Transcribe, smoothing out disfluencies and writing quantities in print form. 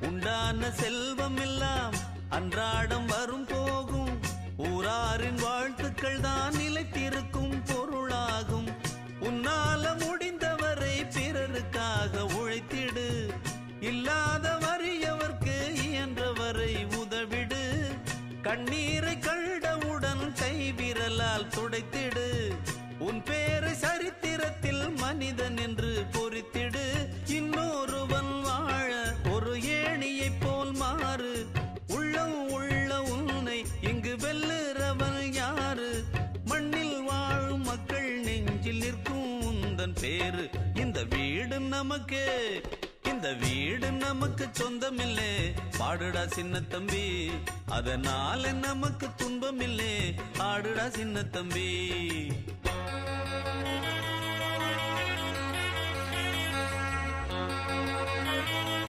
உண்டான செல்வம் எல்லாம் அன்றாடம் வரும் போகும். ஊராரின் வாழ்த்துக்கள் தான் நிலைத்திருக்கும் பொருளாகும். உன்னால முடிந்தவரை பிறருக்காக உழைத்திடு. இல்லாத வறியவர்க்கு இயன்றவரை உதவிடு. கண்ணீரை கண்டவுடன் கைவிரலால் துடைத்திடு. உன் பேரை சரித்திரத்தில் மனிதன் என்று பொறித்திடு. இன்னொருவன் வாழ ஒரு ஏணியைப் போல் மாறு. உள்ளம் உள்ள உன்னை இங்கு வெல்லுறவன் யாரு? மண்ணில் வாழும் மக்கள் நெஞ்சில் நிற்கும் உந்தன் பேரு. இந்த வீடு நமக்கு, இந்த வீடு நமக்கு சொந்தமில்லே. பாடுடா சின்ன தம்பி, அதனால நமக்கு துன்பமில்லே. ஆடுடா சின்ன தம்பி.